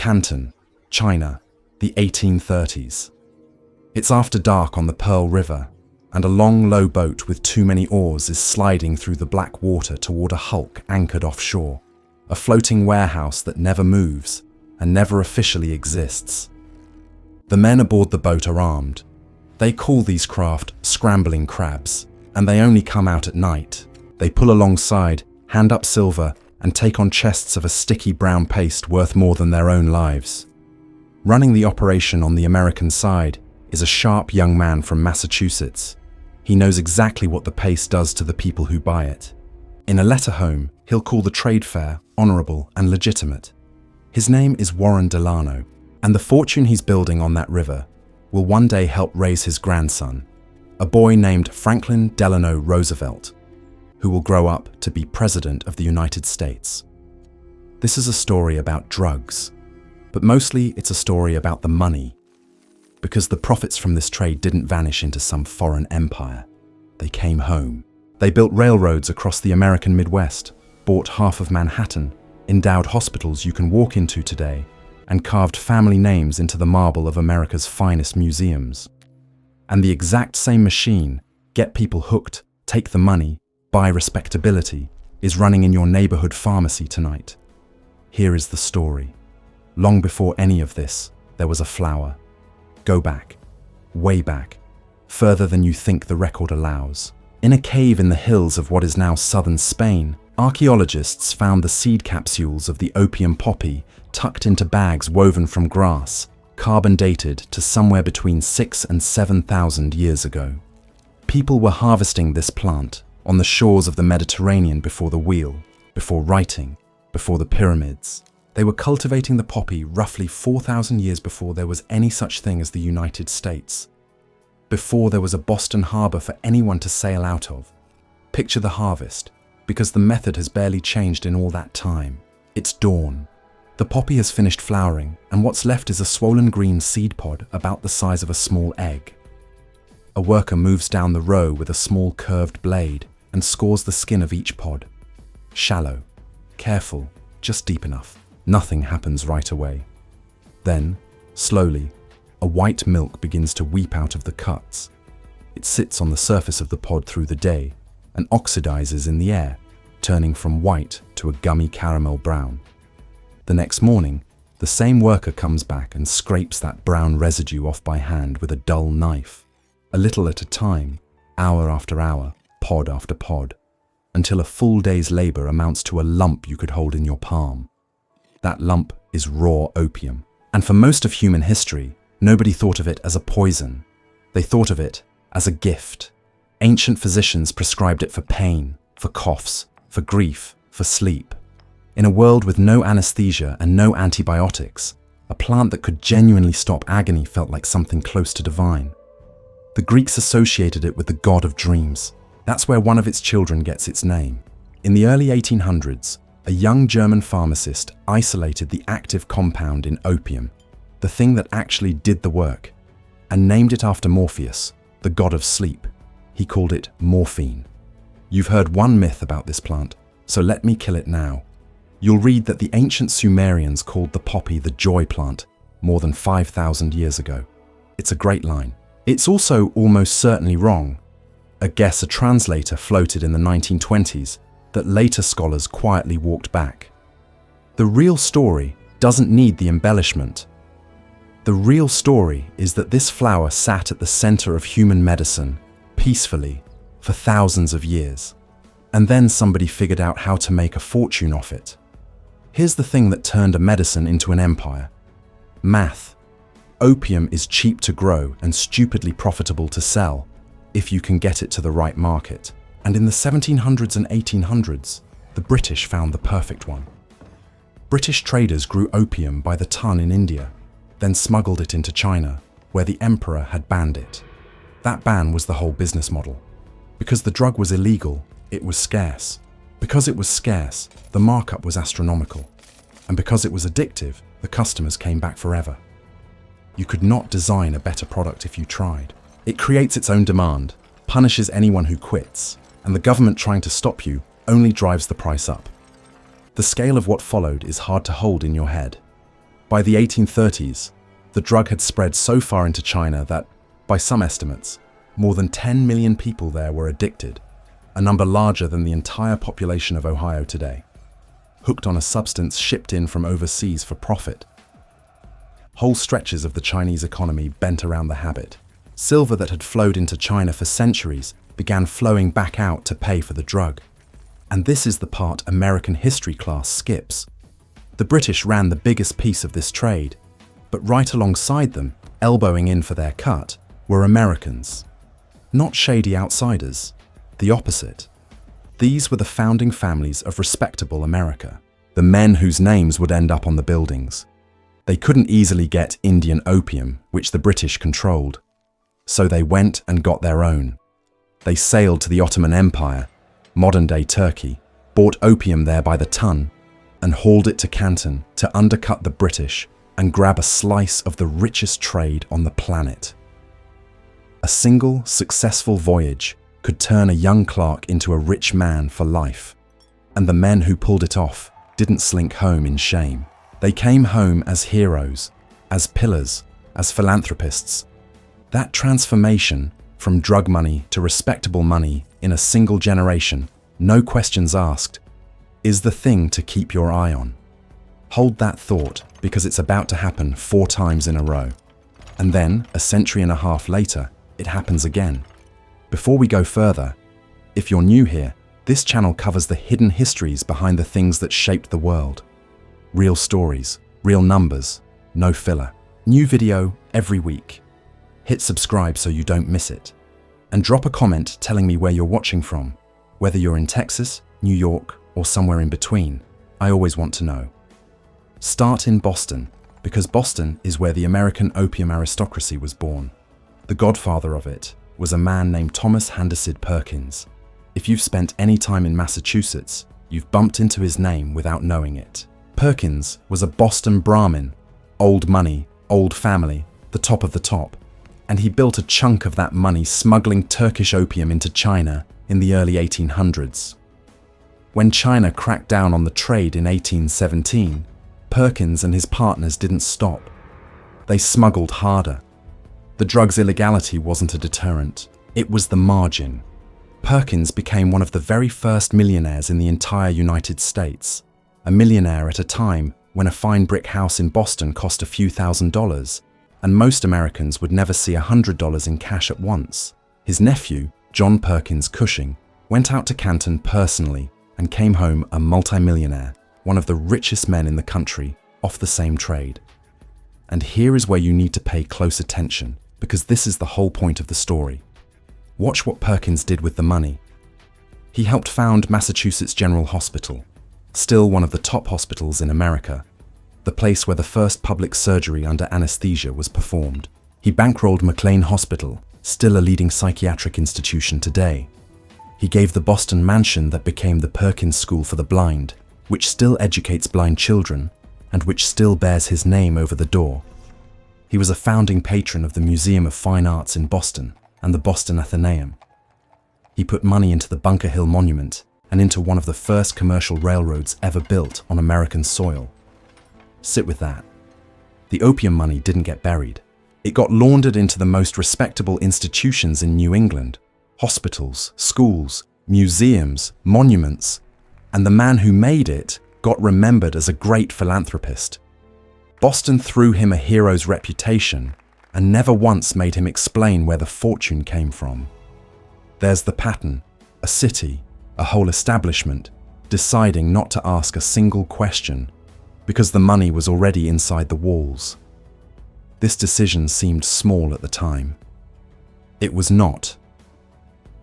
Canton, China, the 1830s. It's after dark on the Pearl River, and a long, low boat with too many oars is sliding through the black water toward a hulk anchored offshore, a floating warehouse that never moves and never officially exists. The men aboard the boat are armed. They call these craft scrambling crabs, and they only come out at night. They pull alongside, hand up silver, and take on chests of a sticky brown paste worth more than their own lives. Running the operation on the American side is a sharp young man from Massachusetts. He knows exactly what the paste does to the people who buy it. In a letter home, he'll call the trade fair honorable and legitimate. His name is Warren Delano, and the fortune he's building on that river will one day help raise his grandson, a boy named Franklin Delano Roosevelt, who will grow up to be President of the United States. This is a story about drugs, but mostly it's a story about the money, because the profits from this trade didn't vanish into some foreign empire. They came home. They built railroads across the American Midwest, bought half of Manhattan, endowed hospitals you can walk into today, and carved family names into the marble of America's finest museums. And the exact same machine, get people hooked, take the money, buy respectability, is running in your neighborhood pharmacy tonight. Here is the story. Long before any of this, there was a flower. Go back, way back, further than you think the record allows. In a cave in the hills of what is now southern Spain, archaeologists found the seed capsules of the opium poppy tucked into bags woven from grass, carbon dated to somewhere between 6,000 and 7,000 years ago. People were harvesting this plant on the shores of the Mediterranean before the wheel, before writing, before the pyramids. They were cultivating the poppy roughly 4,000 years before there was any such thing as the United States, before there was a Boston harbor for anyone to sail out of. Picture the harvest, because the method has barely changed in all that time. It's dawn. The poppy has finished flowering, and what's left is a swollen green seed pod about the size of a small egg. A worker moves down the row with a small curved blade and scores the skin of each pod. Shallow, careful, just deep enough. Nothing happens right away. Then, slowly, a white milk begins to weep out of the cuts. It sits on the surface of the pod through the day and oxidizes in the air, turning from white to a gummy caramel brown. The next morning, the same worker comes back and scrapes that brown residue off by hand with a dull knife, a little at a time, hour after hour, pod after pod, until a full day's labor amounts to a lump you could hold in your palm. That lump is raw opium. And for most of human history, nobody thought of it as a poison. They thought of it as a gift. Ancient physicians prescribed it for pain, for coughs, for grief, for sleep. In a world with no anesthesia and no antibiotics, a plant that could genuinely stop agony felt like something close to divine. The Greeks associated it with the god of dreams. That's where one of its children gets its name. In the early 1800s, a young German pharmacist isolated the active compound in opium, the thing that actually did the work, and named it after Morpheus, the god of sleep. He called it morphine. You've heard one myth about this plant, so let me kill it now. You'll read that the ancient Sumerians called the poppy the joy plant more than 5,000 years ago. It's a great line. It's also almost certainly wrong. A guess a translator floated in the 1920s that later scholars quietly walked back. The real story doesn't need the embellishment. The real story is that this flower sat at the center of human medicine, peacefully, for thousands of years. And then somebody figured out how to make a fortune off it. Here's the thing that turned a medicine into an empire. Math. Opium is cheap to grow and stupidly profitable to sell, if you can get it to the right market. And in the 1700s and 1800s, the British found the perfect one. British traders grew opium by the ton in India, then smuggled it into China, where the emperor had banned it. That ban was the whole business model. Because the drug was illegal, it was scarce. Because it was scarce, the markup was astronomical. And because it was addictive, the customers came back forever. You could not design a better product if you tried. It creates its own demand, punishes anyone who quits, and the government trying to stop you only drives the price up. The scale of what followed is hard to hold in your head. By the 1830s, the drug had spread so far into China that, by some estimates, more than 10 million people there were addicted, a number larger than the entire population of Ohio today, hooked on a substance shipped in from overseas for profit. Whole stretches of the Chinese economy bent around the habit. Silver that had flowed into China for centuries began flowing back out to pay for the drug. And this is the part American history class skips. The British ran the biggest piece of this trade, but right alongside them, elbowing in for their cut, were Americans. Not shady outsiders, the opposite. These were the founding families of respectable America, the men whose names would end up on the buildings. They couldn't easily get Indian opium, which the British controlled. So they went and got their own. They sailed to the Ottoman Empire, modern-day Turkey, bought opium there by the ton, and hauled it to Canton to undercut the British and grab a slice of the richest trade on the planet. A single successful voyage could turn a young clerk into a rich man for life, and the men who pulled it off didn't slink home in shame. They came home as heroes, as pillars, as philanthropists. That transformation from drug money to respectable money in a single generation, no questions asked, is the thing to keep your eye on. Hold that thought, because it's about to happen 4 times in a row. And then, a century and a half later, it happens again. Before we go further, if you're new here, this channel covers the hidden histories behind the things that shaped the world. Real stories, real numbers, no filler. New video every week. Hit subscribe so you don't miss it. And drop a comment telling me where you're watching from, whether you're in Texas, New York, or somewhere in between. I always want to know. Start in Boston, because Boston is where the American opium aristocracy was born. The godfather of it was a man named Thomas Handesid Perkins. If you've spent any time in Massachusetts, you've bumped into his name without knowing it. Perkins was a Boston Brahmin, old money, old family, the top of the top, and he built a chunk of that money smuggling Turkish opium into China in the early 1800s. When China cracked down on the trade in 1817, Perkins and his partners didn't stop. They smuggled harder. The drug's illegality wasn't a deterrent, it was the margin. Perkins became one of the very first millionaires in the entire United States, a millionaire at a time when a fine brick house in Boston cost a few $1,000s, and most Americans would never see $100 in cash at once. His nephew, John Perkins Cushing, went out to Canton personally and came home a multimillionaire, one of the richest men in the country, off the same trade. And here is where you need to pay close attention, because this is the whole point of the story. Watch what Perkins did with the money. He helped found Massachusetts General Hospital, still one of the top hospitals in America, the place where the first public surgery under anesthesia was performed. He bankrolled McLean Hospital, still a leading psychiatric institution today. He gave the Boston mansion that became the Perkins School for the Blind, which still educates blind children, and which still bears his name over the door. He was a founding patron of the Museum of Fine Arts in Boston and the Boston Athenaeum. He put money into the Bunker Hill Monument and into one of the first commercial railroads ever built on American soil. Sit with that. The opium money didn't get buried. It got laundered into the most respectable institutions in New England: hospitals, schools, museums, monuments, and the man who made it got remembered as a great philanthropist. Boston threw him a hero's reputation and never once made him explain where the fortune came from. There's the pattern: a city, a whole establishment, deciding not to ask a single question because the money was already inside the walls. This decision seemed small at the time. It was not.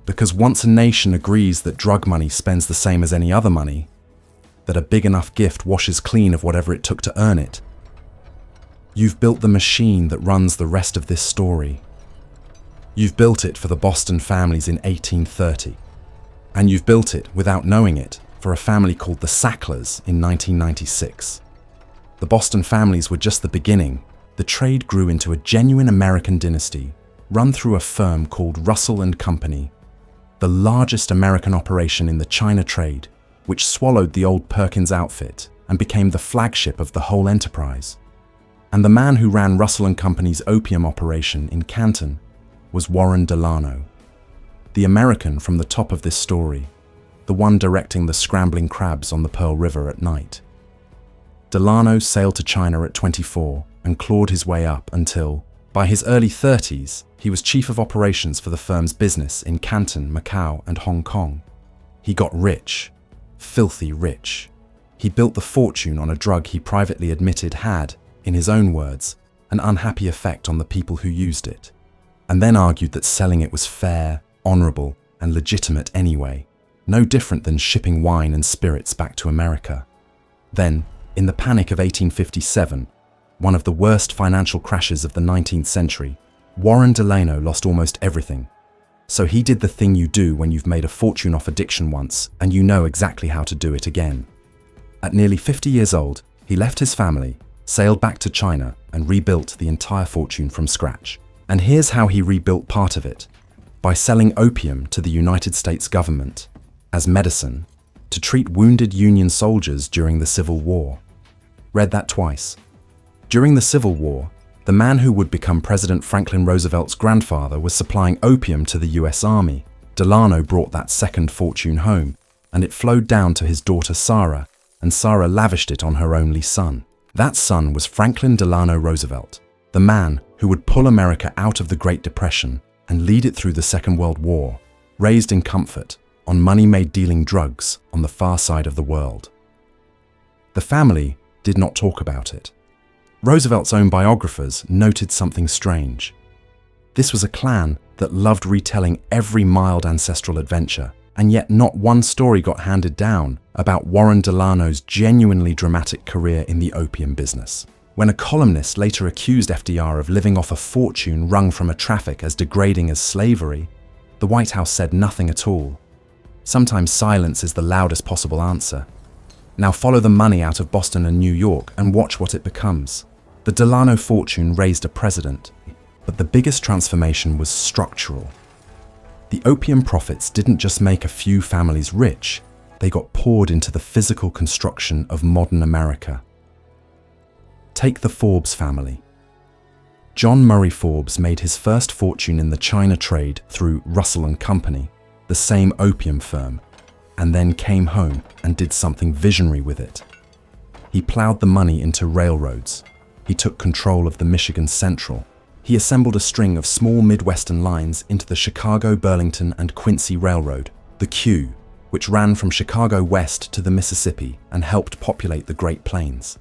Because once a nation agrees that drug money spends the same as any other money, that a big enough gift washes clean of whatever it took to earn it, you've built the machine that runs the rest of this story. You've built it for the Boston families in 1830. And you've built it, without knowing it, for a family called the Sacklers in 1996. The Boston families were just the beginning. The trade grew into a genuine American dynasty, run through a firm called Russell and Company, the largest American operation in the China trade, which swallowed the old Perkins outfit and became the flagship of the whole enterprise. And the man who ran Russell and Company's opium operation in Canton was Warren Delano, the American from the top of this story, the one directing the scrambling crabs on the Pearl River at night. Delano sailed to China at 24 and clawed his way up until, by his early 30s, he was chief of operations for the firm's business in Canton, Macau, and Hong Kong. He got rich, filthy rich. He built the fortune on a drug he privately admitted had, in his own words, an unhappy effect on the people who used it, and then argued that selling it was fair, honorable, and legitimate anyway, no different than shipping wine and spirits back to America. Then, in the Panic of 1857, one of the worst financial crashes of the 19th century, Warren Delano lost almost everything. So he did the thing you do when you've made a fortune off addiction once and you know exactly how to do it again. At nearly 50 years old, he left his family, sailed back to China, and rebuilt the entire fortune from scratch. And here's how he rebuilt part of it: by selling opium to the United States government as medicine to treat wounded Union soldiers during the Civil War. Read that twice. During the Civil War, the man who would become President Franklin Roosevelt's grandfather was supplying opium to the US Army. Delano brought that second fortune home, and it flowed down to his daughter Sarah, and Sarah lavished it on her only son. That son was Franklin Delano Roosevelt, the man who would pull America out of the Great Depression and lead it through the Second World War, raised in comfort on money-made dealing drugs on the far side of the world. The family did not talk about it. Roosevelt's own biographers noted something strange. This was a clan that loved retelling every mild ancestral adventure, and yet not one story got handed down about Warren Delano's genuinely dramatic career in the opium business. When a columnist later accused FDR of living off a fortune wrung from a traffic as degrading as slavery, the White House said nothing at all. Sometimes silence is the loudest possible answer. Now follow the money out of Boston and New York and watch what it becomes. The Delano fortune raised a president, but the biggest transformation was structural. The opium profits didn't just make a few families rich, they got poured into the physical construction of modern America. Take the Forbes family. John Murray Forbes made his first fortune in the China trade through Russell and Company, the same opium firm, and then came home and did something visionary with it. He plowed the money into railroads. He took control of the Michigan Central. He assembled a string of small Midwestern lines into the Chicago, Burlington, and Quincy Railroad, the Q, which ran from Chicago west to the Mississippi and helped populate the Great Plains.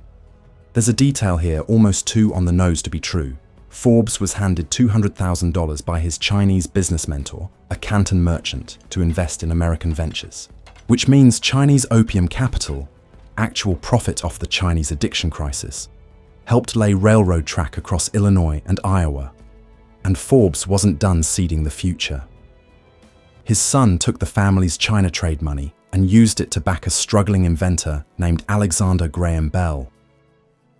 There's a detail here almost too on the nose to be true. Forbes was handed $200,000 by his Chinese business mentor, a Canton merchant, to invest in American ventures, which means Chinese opium capital, actual profit off the Chinese addiction crisis, helped lay railroad track across Illinois and Iowa. And Forbes wasn't done seeding the future. His son took the family's China trade money and used it to back a struggling inventor named Alexander Graham Bell.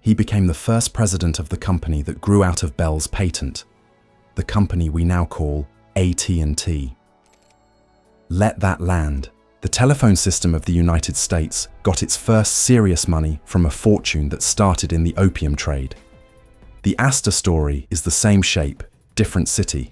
He became the first president of the company that grew out of Bell's patent, the company we now call AT&T. Let that land. The telephone system of the United States got its first serious money from a fortune that started in the opium trade. The Astor story is the same shape, different city.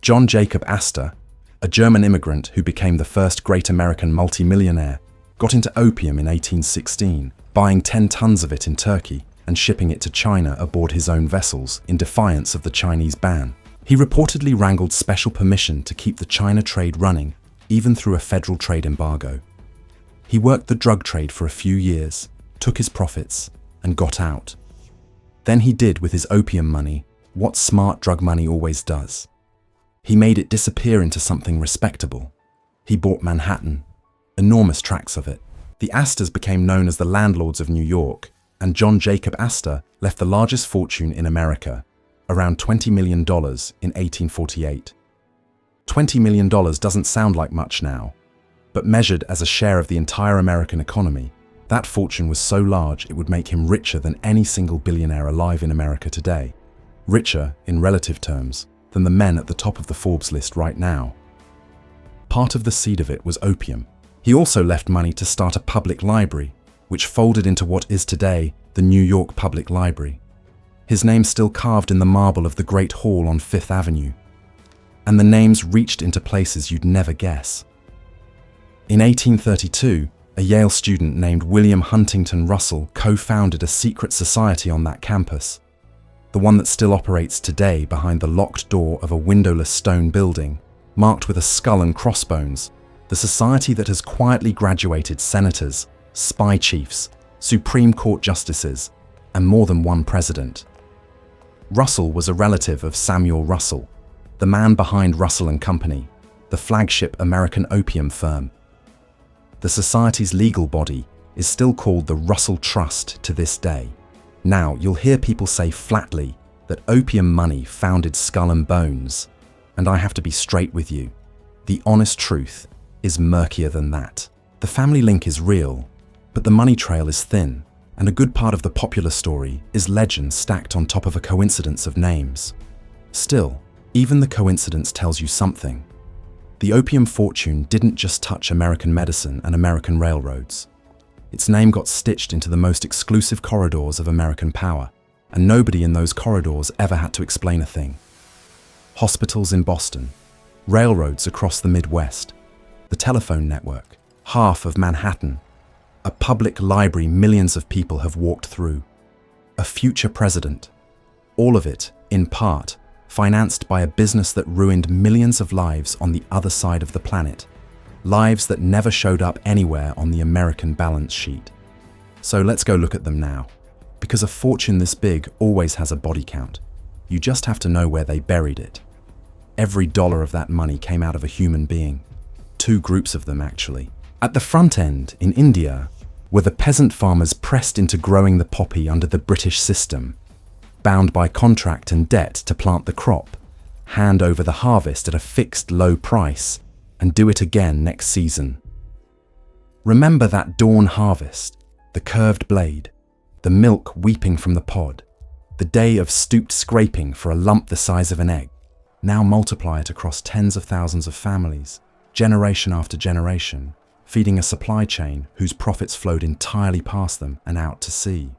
John Jacob Astor, a German immigrant who became the first great American multimillionaire, got into opium in 1816, buying 10 tons of it in Turkey and shipping it to China aboard his own vessels in defiance of the Chinese ban. He reportedly wrangled special permission to keep the China trade running, even through a federal trade embargo. He worked the drug trade for a few years, took his profits, and got out. Then he did with his opium money what smart drug money always does. He made it disappear into something respectable. He bought Manhattan, enormous tracts of it. The Astors became known as the landlords of New York, and John Jacob Astor left the largest fortune in America, around $20 million in 1848. $20 million doesn't sound like much now, but measured as a share of the entire American economy, that fortune was so large it would make him richer than any single billionaire alive in America today. Richer, in relative terms, than the men at the top of the Forbes list right now. Part of the seed of it was opium. He also left money to start a public library, which folded into what is today the New York Public Library. his name still carved in the marble of the Great Hall on Fifth Avenue. And the names reached into places you'd never guess. In 1832, a Yale student named William Huntington Russell co-founded a secret society on that campus, the one that still operates today behind the locked door of a windowless stone building, marked with a skull and crossbones, the society that has quietly graduated senators, spy chiefs, Supreme Court justices, and more than one president. Russell was a relative of Samuel Russell, the man behind Russell & Company, the flagship American opium firm. The society's legal body is still called the Russell Trust to this day. Now, you'll hear people say flatly that opium money founded Skull and Bones, and I have to be straight with you. The honest truth is murkier than that. The family link is real, but the money trail is thin, and a good part of the popular story is legend stacked on top of a coincidence of names. Still, even the coincidence tells you something. The opium fortune didn't just touch American medicine and American railroads. Its name got stitched into the most exclusive corridors of American power, and nobody in those corridors ever had to explain a thing. Hospitals in Boston, railroads across the Midwest, the telephone network, half of Manhattan, a public library millions of people have walked through, a future president, all of it, in part, financed by a business that ruined millions of lives on the other side of the planet. Lives that never showed up anywhere on the American balance sheet. So let's go look at them now. Because a fortune this big always has a body count. You just have to know where they buried it. Every dollar of that money came out of a human being. Two groups of them, actually. At the front end, in India, were the peasant farmers pressed into growing the poppy under the British system, bound by contract and debt to plant the crop, hand over the harvest at a fixed low price, and do it again next season. Remember that dawn harvest, the curved blade, the milk weeping from the pod, the day of stooped scraping for a lump the size of an egg. Now multiply it across tens of thousands of families, generation after generation, feeding a supply chain whose profits flowed entirely past them and out to sea.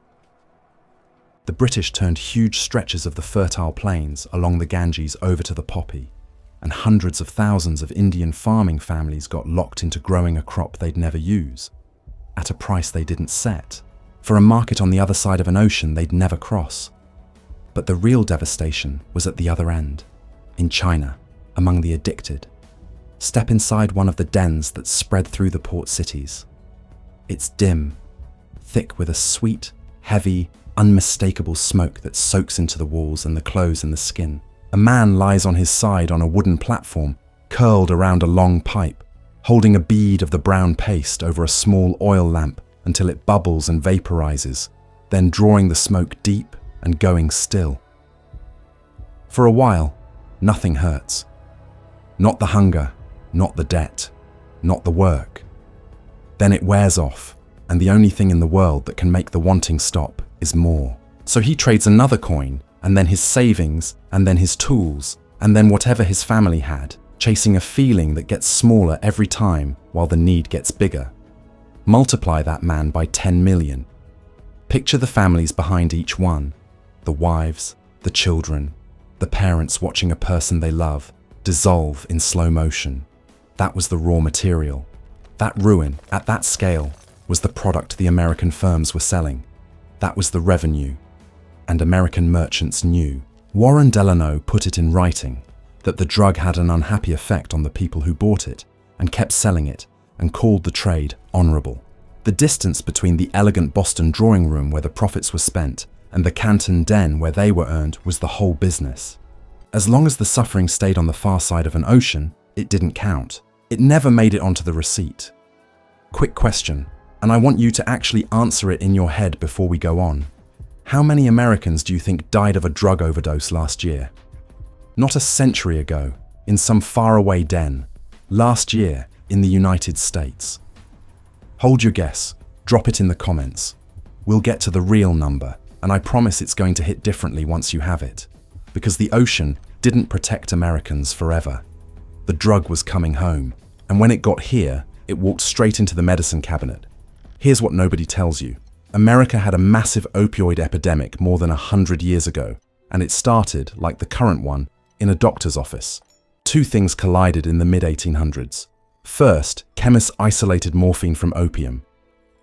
The British turned huge stretches of the fertile plains along the Ganges over to the poppy, and hundreds of thousands of Indian farming families got locked into growing a crop they'd never use, at a price they didn't set, for a market on the other side of an ocean they'd never cross. But the real devastation was at the other end, in China, among the addicted. Step inside one of the dens that spread through the port cities. It's dim, thick with a sweet, heavy, unmistakable smoke that soaks into the walls and the clothes and the skin. A man lies on his side on a wooden platform, curled around a long pipe, holding a bead of the brown paste over a small oil lamp until it bubbles and vaporizes, then drawing the smoke deep and going still. For a while, nothing hurts. Not the hunger, not the debt, not the work. Then it wears off, and the only thing in the world that can make the wanting stop is more. So he trades another coin, and then his savings, and then his tools, and then whatever his family had, chasing a feeling that gets smaller every time while the need gets bigger. Multiply that man by 10 million. Picture the families behind each one, the wives, the children, the parents watching a person they love dissolve in slow motion. That was the raw material. That ruin, at that scale, was the product the American firms were selling. That was the revenue. And American merchants knew. Warren Delano put it in writing that the drug had an unhappy effect on the people who bought it and kept selling it, and called the trade honorable. The distance between the elegant Boston drawing room where the profits were spent and the Canton den where they were earned was the whole business. As long as the suffering stayed on the far side of an ocean, it didn't count. It never made it onto the receipt. Quick question, and I want you to actually answer it in your head before we go on. How many Americans do you think died of a drug overdose last year? Not a century ago, in some faraway den. Last year, in the United States. Hold your guess. Drop it in the comments. We'll get to the real number, and I promise it's going to hit differently once you have it. Because the ocean didn't protect Americans forever. The drug was coming home, and when it got here, it walked straight into the medicine cabinet. Here's what nobody tells you. America had a massive opioid epidemic more than 100 years ago, and it started, like the current one, in a doctor's office. Two things collided in the mid-1800s. First, chemists isolated morphine from opium,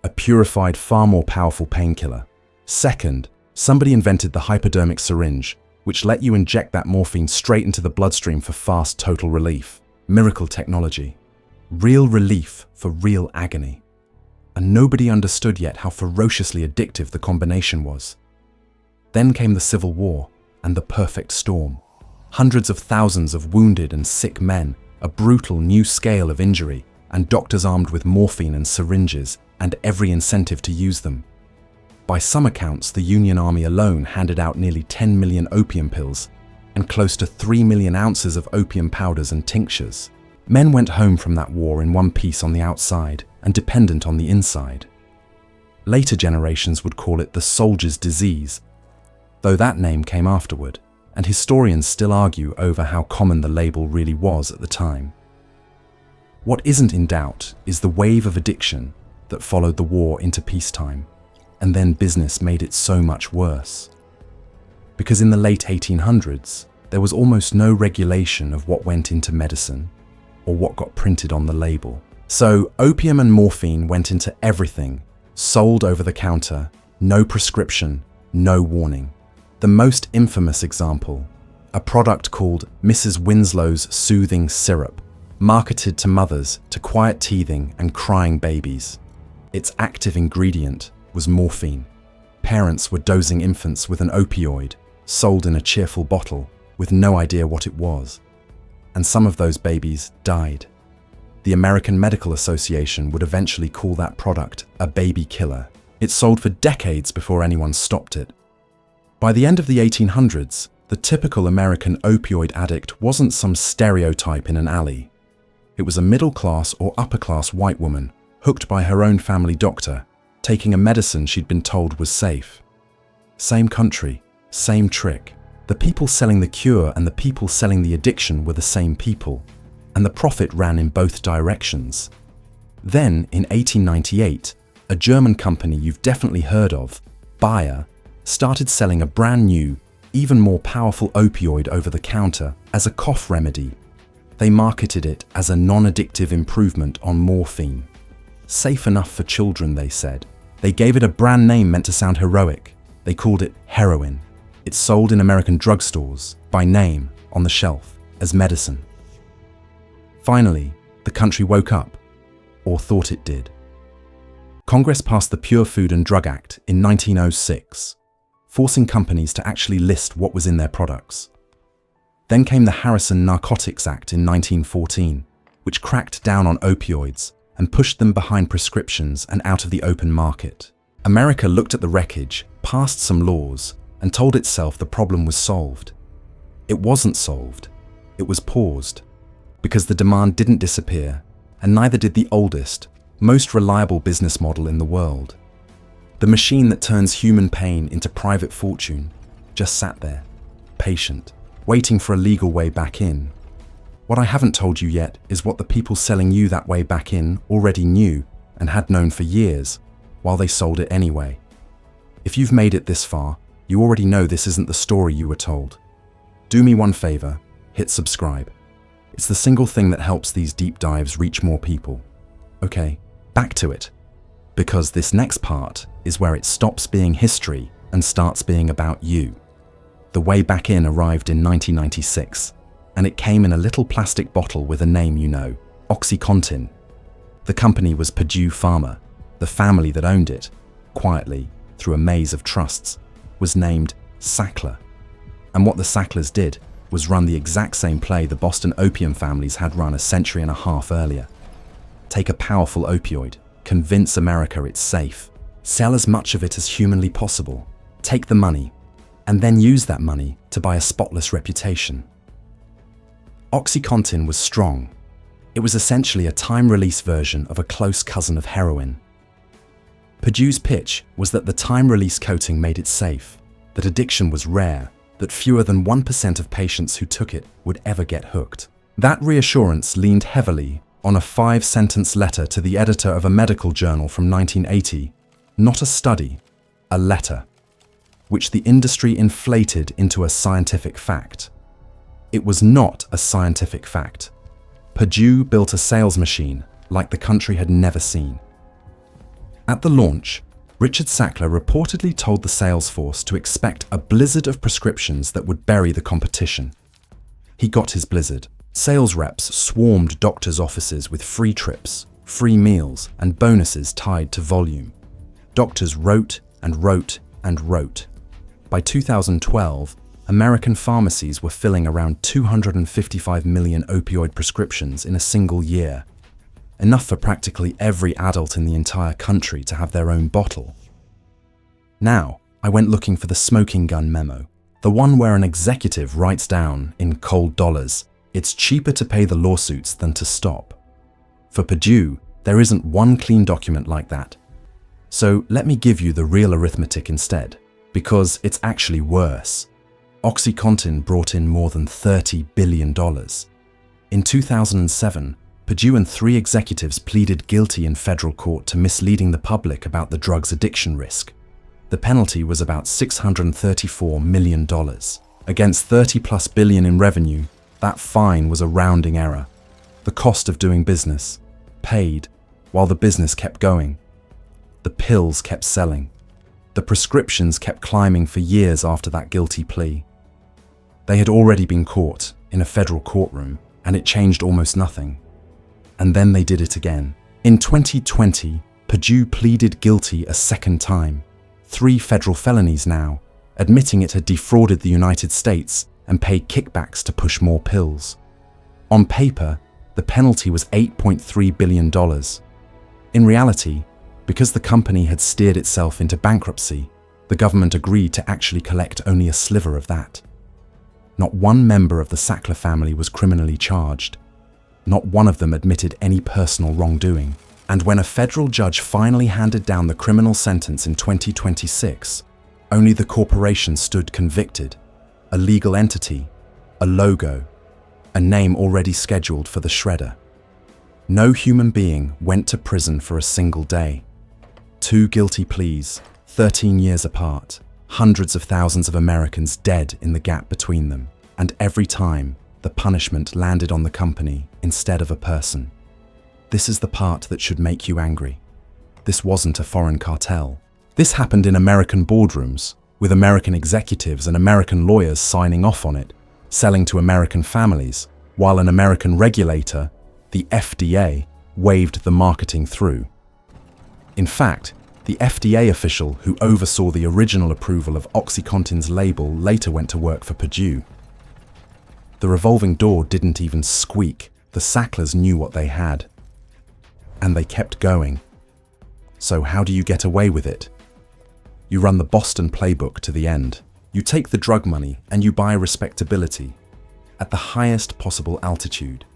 a purified, far more powerful painkiller. Second, somebody invented the hypodermic syringe, which let you inject that morphine straight into the bloodstream for fast total relief. Miracle technology. Real relief for real agony. And nobody understood yet how ferociously addictive the combination was. Then came the Civil War and the perfect storm. Hundreds of thousands of wounded and sick men, a brutal new scale of injury, and doctors armed with morphine and syringes and every incentive to use them. By some accounts, the Union Army alone handed out nearly 10 million opium pills and close to 3 million ounces of opium powders and tinctures. Men went home from that war in one piece on the outside and dependent on the inside. Later generations would call it the soldier's disease, though that name came afterward, and historians still argue over how common the label really was at the time. What isn't in doubt is the wave of addiction that followed the war into peacetime, and then business made it so much worse. Because in the late 1800s, there was almost no regulation of what went into medicine or what got printed on the label. So opium and morphine went into everything, sold over the counter, no prescription, no warning. The most infamous example, a product called Mrs. Winslow's Soothing Syrup, marketed to mothers to quiet teething and crying babies. Its active ingredient was morphine. Parents were dosing infants with an opioid, sold in a cheerful bottle, with no idea what it was. And some of those babies died. The American Medical Association would eventually call that product a baby killer. It sold for decades before anyone stopped it. By the end of the 1800s, the typical American opioid addict wasn't some stereotype in an alley. It was a middle-class or upper-class white woman, hooked by her own family doctor, taking a medicine she'd been told was safe. Same country, same trick. The people selling the cure and the people selling the addiction were the same people, and the profit ran in both directions. Then, in 1898, a German company you've definitely heard of, Bayer, started selling a brand new, even more powerful opioid over the counter as a cough remedy. They marketed it as a non-addictive improvement on morphine. Safe enough for children, they said. They gave it a brand name meant to sound heroic. They called it heroin. It's sold in American drugstores, by name, on the shelf, as medicine. Finally, the country woke up, or thought it did. Congress passed the Pure Food and Drug Act in 1906, forcing companies to actually list what was in their products. Then came the Harrison Narcotics Act in 1914, which cracked down on opioids and pushed them behind prescriptions and out of the open market. America looked at the wreckage, passed some laws, and told itself the problem was solved. It wasn't solved. It was paused. Because the demand didn't disappear, and neither did the oldest, most reliable business model in the world. The machine that turns human pain into private fortune just sat there, patient, waiting for a legal way back in. What I haven't told you yet is what the people selling you that way back in already knew and had known for years, while they sold it anyway. If you've made it this far, you already know this isn't the story you were told. Do me one favor, hit subscribe. It's the single thing that helps these deep dives reach more people. Okay, back to it. Because this next part is where it stops being history and starts being about you. The way back in arrived in 1996, and it came in a little plastic bottle with a name you know, OxyContin. The company was Purdue Pharma. The family that owned it, quietly, through a maze of trusts, was named Sackler. And what the Sacklers did was run the exact same play the Boston opium families had run a century and a half earlier. Take a powerful opioid, convince America it's safe, sell as much of it as humanly possible, take the money, and then use that money to buy a spotless reputation. OxyContin was strong. It was essentially a time-release version of a close cousin of heroin. Purdue's pitch was that the time-release coating made it safe, that addiction was rare, that fewer than 1% of patients who took it would ever get hooked. That reassurance leaned heavily on a 5-sentence letter to the editor of a medical journal from 1980, Not a study, a letter, which the industry inflated into a scientific fact. It was not a scientific fact. Purdue built a sales machine like the country had never seen. At the launch, Richard Sackler reportedly told the sales force to expect a blizzard of prescriptions that would bury the competition. He got his blizzard. Sales reps swarmed doctors' offices with free trips, free meals, and bonuses tied to volume. Doctors wrote and wrote and wrote. By 2012, American pharmacies were filling around 255 million opioid prescriptions in a single year, enough for practically every adult in the entire country to have their own bottle. Now, I went looking for the smoking gun memo, the one where an executive writes down, in cold dollars, it's cheaper to pay the lawsuits than to stop. For Purdue, there isn't one clean document like that. So let me give you the real arithmetic instead, because it's actually worse. OxyContin brought in more than $30 billion. In 2007, Purdue and 3 executives pleaded guilty in federal court to misleading the public about the drug's addiction risk. The penalty was about $634 million. Against $30+ billion in revenue, that fine was a rounding error. The cost of doing business, paid, while the business kept going. The pills kept selling. The prescriptions kept climbing for years after that guilty plea. They had already been caught in a federal courtroom, and it changed almost nothing. And then they did it again. In 2020, Purdue pleaded guilty a second time. 3 federal felonies now, admitting it had defrauded the United States and paid kickbacks to push more pills. On paper, the penalty was $8.3 billion. In reality, because the company had steered itself into bankruptcy, the government agreed to actually collect only a sliver of that. Not one member of the Sackler family was criminally charged. Not one of them admitted any personal wrongdoing. And when a federal judge finally handed down the criminal sentence in 2026, only the corporation stood convicted, a legal entity, a logo, a name already scheduled for the shredder. No human being went to prison for a single day. 2 guilty pleas, 13 years apart, hundreds of thousands of Americans dead in the gap between them, and every time, the punishment landed on the company instead of a person. This is the part that should make you angry. This wasn't a foreign cartel. This happened in American boardrooms, with American executives and American lawyers signing off on it, selling to American families, while an American regulator, the FDA, waved the marketing through. In fact, the FDA official who oversaw the original approval of OxyContin's label later went to work for Purdue. The revolving door didn't even squeak. The Sacklers knew what they had. And they kept going. So how do you get away with it? You run the Boston playbook to the end. You take the drug money and you buy respectability at the highest possible altitude.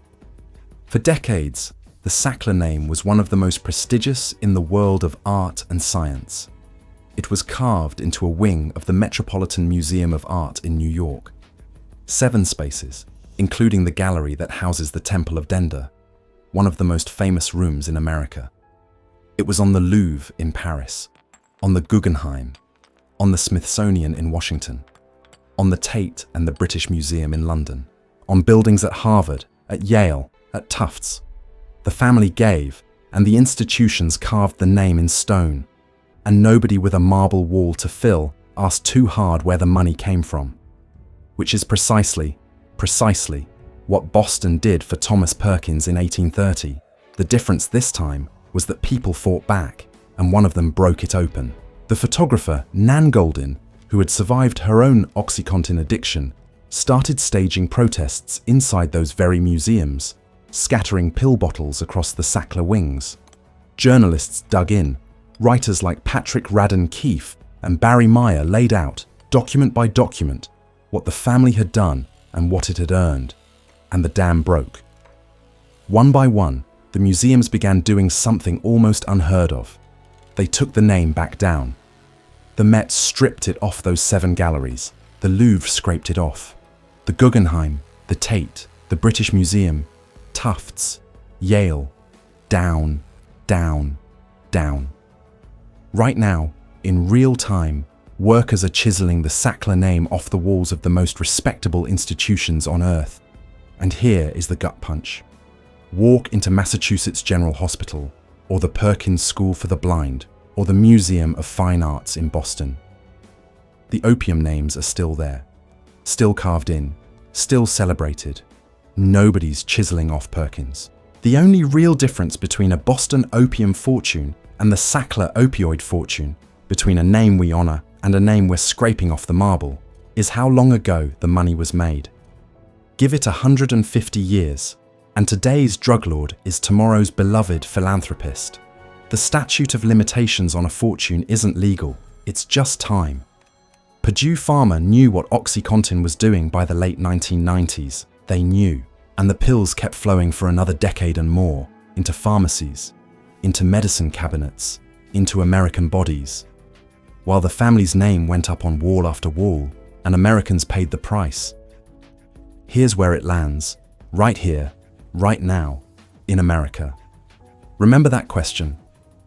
For decades, the Sackler name was one of the most prestigious in the world of art and science. It was carved into a wing of the Metropolitan Museum of Art in New York. 7 spaces, including the gallery that houses the Temple of Dender, one of the most famous rooms in America. It was on the Louvre in Paris, on the Guggenheim, on the Smithsonian in Washington, on the Tate and the British Museum in London, on buildings at Harvard, at Yale, at Tufts. The family gave, and the institutions carved the name in stone, and nobody with a marble wall to fill asked too hard where the money came from. Which is precisely what Boston did for Thomas Perkins in 1830. The difference this time was that people fought back, and one of them broke it open. The photographer, Nan Goldin, who had survived her own OxyContin addiction, started staging protests inside those very museums, scattering pill bottles across the Sackler wings. Journalists dug in. Writers like Patrick Radden Keefe and Barry Meyer laid out, document by document, what the family had done and what it had earned, and the dam broke. One by one, the museums began doing something almost unheard of. They took the name back down. The Met stripped it off those 7 galleries. The Louvre scraped it off. The Guggenheim, the Tate, the British Museum, Tufts, Yale, down, down, down. Right now, in real time, workers are chiseling the Sackler name off the walls of the most respectable institutions on Earth. And here is the gut punch. Walk into Massachusetts General Hospital, or the Perkins School for the Blind, or the Museum of Fine Arts in Boston. The opium names are still there, still carved in, still celebrated. Nobody's chiseling off Perkins. The only real difference between a Boston opium fortune and the Sackler opioid fortune, between a name we honor and a name we're scraping off the marble, is how long ago the money was made. Give it 150 years, and today's drug lord is tomorrow's beloved philanthropist. The statute of limitations on a fortune isn't legal, it's just time. Purdue Pharma knew what OxyContin was doing by the late 1990s. They knew, and the pills kept flowing for another decade and more, into pharmacies, into medicine cabinets, into American bodies. While the family's name went up on wall after wall, and Americans paid the price. Here's where it lands, right here, right now, in America. Remember that question?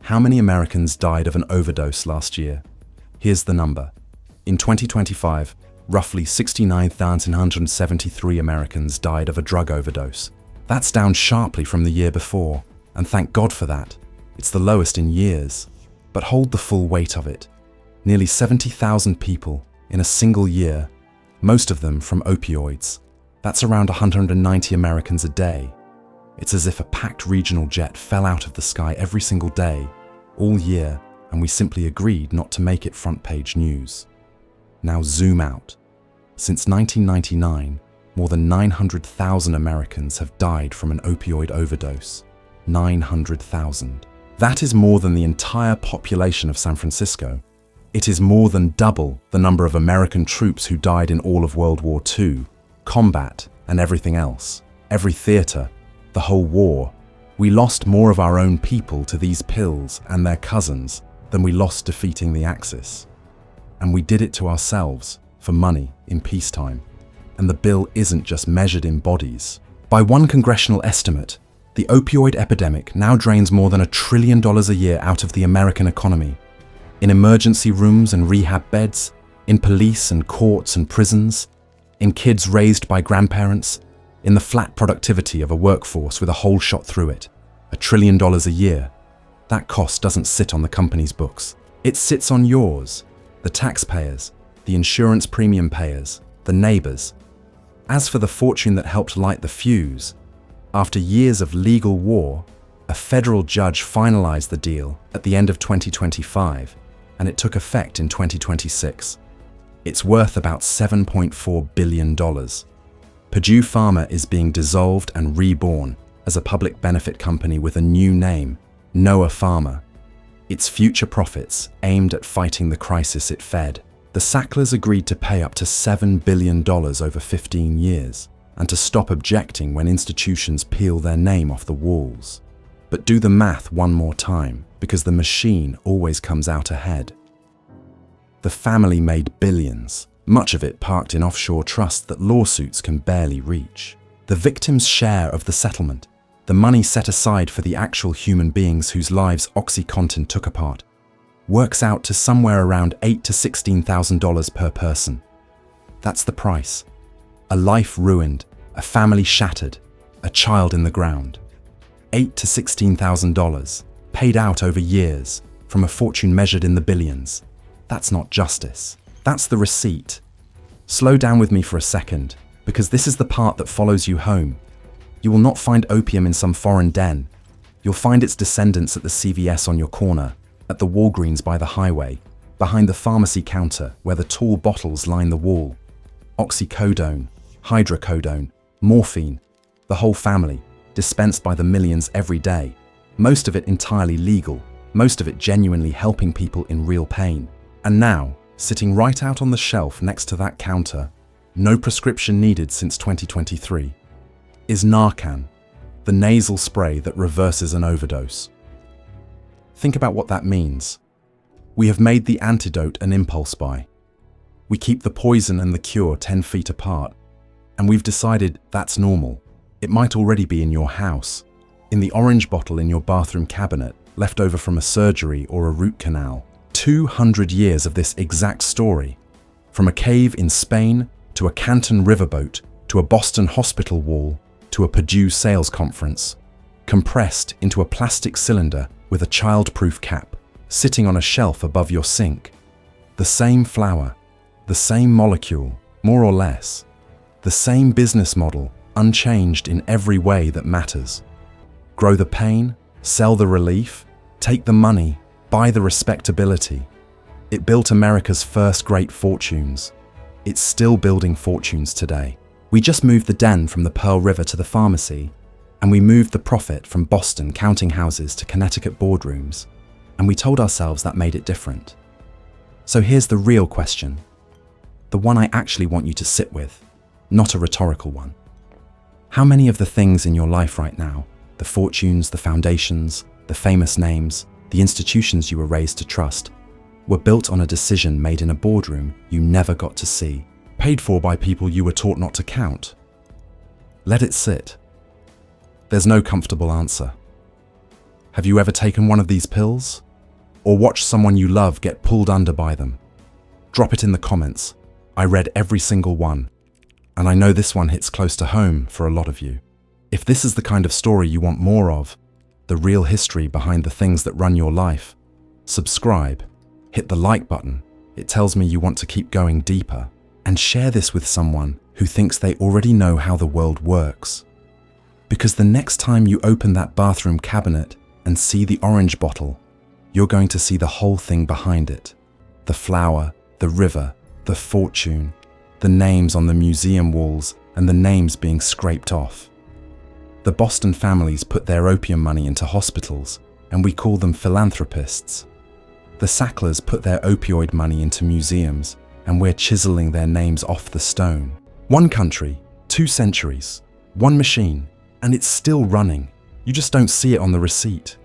How many Americans died of an overdose last year? Here's the number. In 2025, roughly 69,173 Americans died of a drug overdose. That's down sharply from the year before, and thank God for that. It's the lowest in years. But hold the full weight of it. Nearly 70,000 people in a single year, most of them from opioids. That's around 190 Americans a day. It's as if a packed regional jet fell out of the sky every single day, all year, and we simply agreed not to make it front-page news. Now zoom out. Since 1999, more than 900,000 Americans have died from an opioid overdose. 900,000. That is more than the entire population of San Francisco. It is more than double the number of American troops who died in all of World War II, combat, and everything else. Every theater, the whole war. We lost more of our own people to these pills and their cousins than we lost defeating the Axis. And we did it to ourselves, for money, in peacetime. And the bill isn't just measured in bodies. By one congressional estimate, the opioid epidemic now drains more than $1 trillion a year out of the American economy. In emergency rooms and rehab beds, in police and courts and prisons, in kids raised by grandparents, in the flat productivity of a workforce with a hole shot through it. $1 trillion a year. That cost doesn't sit on the company's books. It sits on yours, the taxpayers, the insurance premium payers, the neighbors. As for the fortune that helped light the fuse, after years of legal war, a federal judge finalized the deal at the end of 2025, and it took effect in 2026. It's worth about $7.4 billion. Purdue Pharma is being dissolved and reborn as a public benefit company with a new name, Noah Pharma. Its future profits aimed at fighting the crisis it fed. The Sacklers agreed to pay up to $7 billion over 15 years and to stop objecting when institutions peel their name off the walls. But do the math one more time, because the machine always comes out ahead. The family made billions, much of it parked in offshore trusts that lawsuits can barely reach. The victim's share of the settlement, the money set aside for the actual human beings whose lives OxyContin took apart, works out to somewhere around $8,000 to $16,000 per person. That's the price. A life ruined, a family shattered, a child in the ground. $8,000 to $16,000, paid out over years, from a fortune measured in the billions. That's not justice. That's the receipt. Slow down with me for a second, because this is the part that follows you home. You will not find opium in some foreign den. You'll find its descendants at the CVS on your corner, at the Walgreens by the highway, behind the pharmacy counter where the tall bottles line the wall. Oxycodone, hydrocodone, morphine, the whole family, dispensed by the millions every day. Most of it entirely legal, most of it genuinely helping people in real pain. And now, sitting right out on the shelf next to that counter, no prescription needed since 2023, is Narcan, the nasal spray that reverses an overdose. Think about what that means. We have made the antidote an impulse buy. We keep the poison and the cure 10 feet apart, and we've decided that's normal. It might already be in your house, in the orange bottle in your bathroom cabinet, left over from a surgery or a root canal. 200 years of this exact story, from a cave in Spain to a Canton riverboat to a Boston hospital wall to a Purdue sales conference, compressed into a plastic cylinder with a child-proof cap, sitting on a shelf above your sink. The same flour, the same molecule, more or less. The same business model, unchanged in every way that matters. Grow the pain, sell the relief, take the money, buy the respectability. It built America's first great fortunes. It's still building fortunes today. We just moved the den from the Pearl River to the pharmacy, and we moved the profit from Boston counting houses to Connecticut boardrooms, and we told ourselves that made it different. So here's the real question, the one I actually want you to sit with, not a rhetorical one. How many of the things in your life right now, the fortunes, the foundations, the famous names, the institutions you were raised to trust, were built on a decision made in a boardroom you never got to see, paid for by people you were taught not to count? Let it sit. There's no comfortable answer. Have you ever taken one of these pills? Or watched someone you love get pulled under by them? Drop it in the comments. I read every single one, and I know this one hits close to home for a lot of you. If this is the kind of story you want more of, the real history behind the things that run your life, subscribe, hit the like button. It tells me you want to keep going deeper. And share this with someone who thinks they already know how the world works. Because the next time you open that bathroom cabinet and see the orange bottle, you're going to see the whole thing behind it. The flower, the river, the fortune, the names on the museum walls and the names being scraped off. The Boston families put their opium money into hospitals, and we call them philanthropists. The Sacklers put their opioid money into museums, and we're chiseling their names off the stone. One country, 2 centuries, one machine, and it's still running. You just don't see it on the receipt.